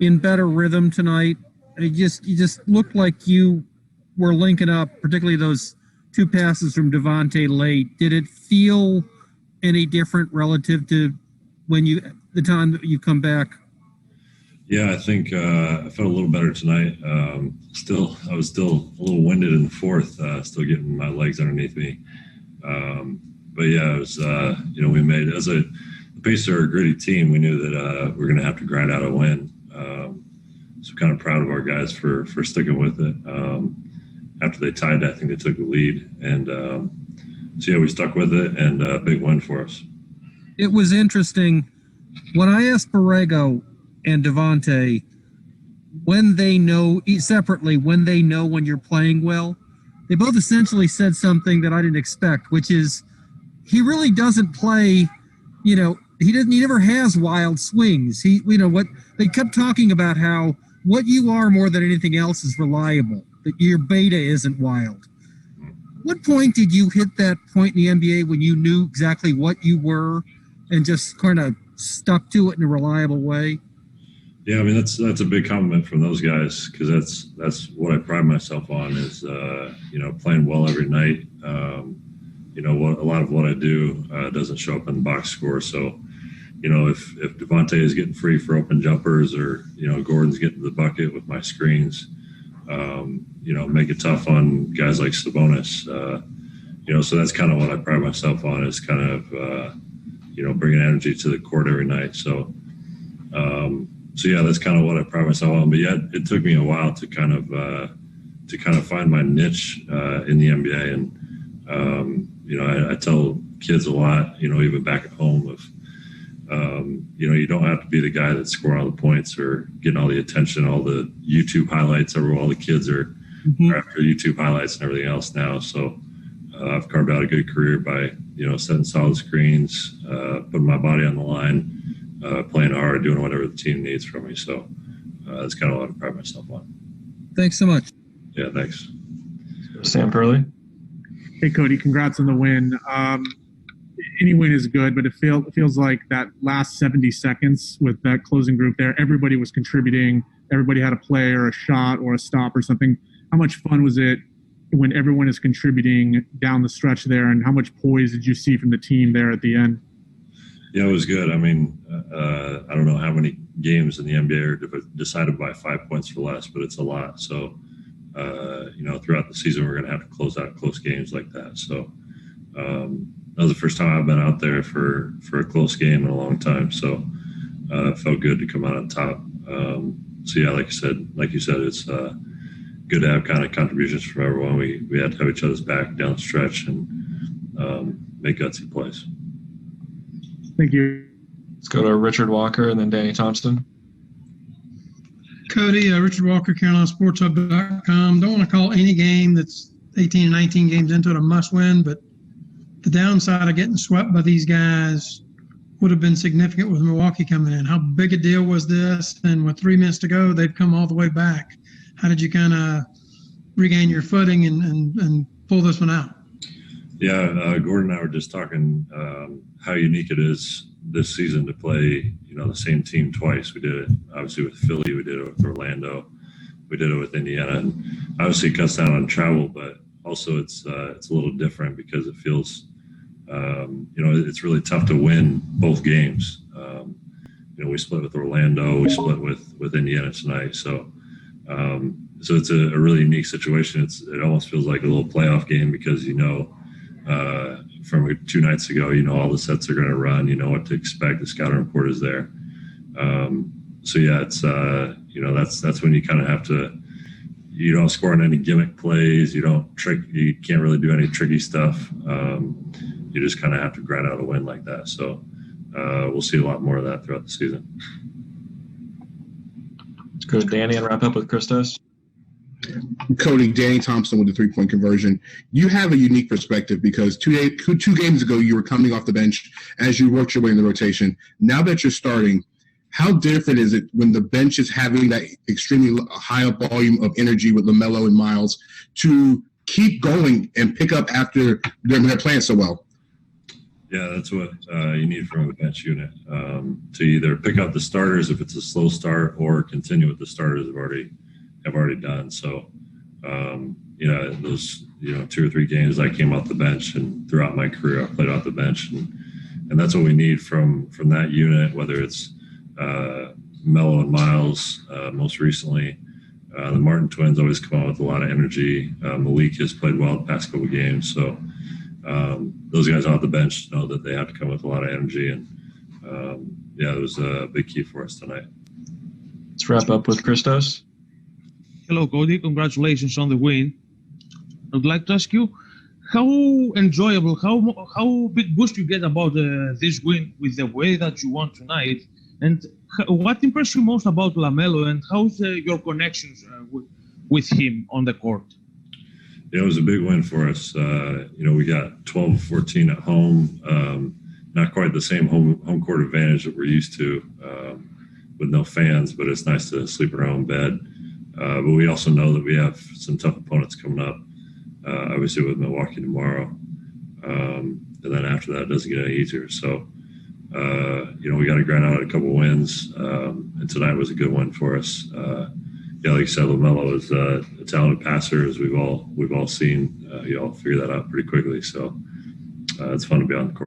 in better rhythm tonight. You just looked like you were linking up, particularly those two passes from Devontae late. Did it feel any different relative to the time that you come back? Yeah, I think I felt a little better tonight. I was still a little winded in the fourth, still getting my legs underneath me. But yeah, it was, we made, the Pacers are a gritty team. We knew that we're going to have to grind out a win. So kind of proud of our guys for sticking with it. After they tied, I think they took the lead. And so yeah, we stuck with it, and a big win for us. It was interesting. When I asked Borrego and Devontae when they know separately, when they know when you're playing well, they both essentially said something that I didn't expect, which is he really doesn't play, he never has wild swings. What they kept talking about, how what you are more than anything else is reliable, that your beta isn't wild. What point did you hit that point in the NBA when you knew exactly what you were and just kind of stuck to it in a reliable way? Yeah, I mean, that's a big compliment from those guys, because that's what I pride myself on is, playing well every night. A lot of what I do doesn't show up in the box score. So, if Devontae is getting free for open jumpers, or, Gordon's getting the bucket with my screens, make it tough on guys like Sabonis. So that's kind of what I pride myself on, is kind of, bringing energy to the court every night. So yeah, that's kind of what I pride myself on. But yeah, it took me a while to kind of find my niche in the NBA. And I tell kids a lot, even back at home, you don't have to be the guy that's scoring all the points or getting all the attention, all the YouTube highlights. All the kids are after YouTube highlights and everything else now. So I've carved out a good career by setting solid screens, putting my body on the line, playing hard, doing whatever the team needs from me. So that's kind of what I pride myself on. Thanks so much. Yeah, thanks. Sam Purley. Hey, Cody, congrats on the win. Any win is good, but it feels like that last 70 seconds with that closing group there, everybody was contributing. Everybody had a play or a shot or a stop or something. How much fun was it when everyone is contributing down the stretch there, and how much poise did you see from the team there at the end? Yeah, it was good. I mean, I don't know how many games in the NBA are decided by 5 points or less, but it's a lot. So, throughout the season, we're going to have to close out close games like that. So that was the first time I've been out there for a close game in a long time. So it felt good to come out on top. So yeah, like you said, it's good to have kind of contributions from everyone. We had to have each other's back down the stretch and make gutsy plays. Thank you. Let's go to Richard Walker and then Danny Thompson. Cody, Richard Walker, CarolinaSportsHub.com. Don't want to call any game that's 18 and 19 games into it a must-win, but the downside of getting swept by these guys would have been significant with Milwaukee coming in. How big a deal was this? And with 3 minutes to go, they've come all the way back. How did you kind of regain your footing and pull this one out? Yeah, Gordon and I were just talking how unique it is this season to play, the same team twice. We did it obviously with Philly, we did it with Orlando, we did it with Indiana, and obviously it cuts down on travel, but also it's a little different because it feels, it's really tough to win both games. We split with Orlando, we split with Indiana tonight, so it's a really unique situation. It almost feels like a little playoff game because from 2 nights ago, all the sets are going to run, what to expect. The scouting report is there. So yeah, it's, that's when you kind of have to, you don't score on any gimmick plays. You can't really do any tricky stuff. You just kind of have to grind out a win like that. So we'll see a lot more of that throughout the season. Let's go to Danny and wrap up with Christos. Cody, Danny Thompson with the 3-point conversion. You have a unique perspective because two games ago you were coming off the bench as you worked your way in the rotation. Now that you're starting, how different is it when the bench is having that extremely high up volume of energy with LaMelo and Miles to keep going and pick up after they're playing so well? Yeah, that's what you need from a bench unit to either pick up the starters if it's a slow start or continue with the starters have already done. So, those 2 or 3 games I came off the bench, and throughout my career I played off the bench, and that's what we need from that unit. Whether it's Mello and Miles, most recently, the Martin twins always come out with a lot of energy. Malik has played well the past couple games, so. Those guys off the bench know that they have to come with a lot of energy, and it was a big key for us tonight. Let's wrap up with Christos. Hello, Cody. Congratulations on the win. I'd like to ask you how enjoyable, how big boost you get about this win with the way that you won tonight, and what impressed you most about LaMelo, and how's your connections with him on the court? It was a big win for us. We got 12-14 at home. Not quite the same home court advantage that we're used to with no fans, but it's nice to sleep in our own bed. But we also know that we have some tough opponents coming up, obviously with Milwaukee tomorrow. And then after that, it doesn't get any easier. So, we got to grind out a couple wins. And tonight was a good one for us. Like you said, LaMelo is a talented passer, as we've all seen. You all figure that out pretty quickly. So it's fun to be on the court.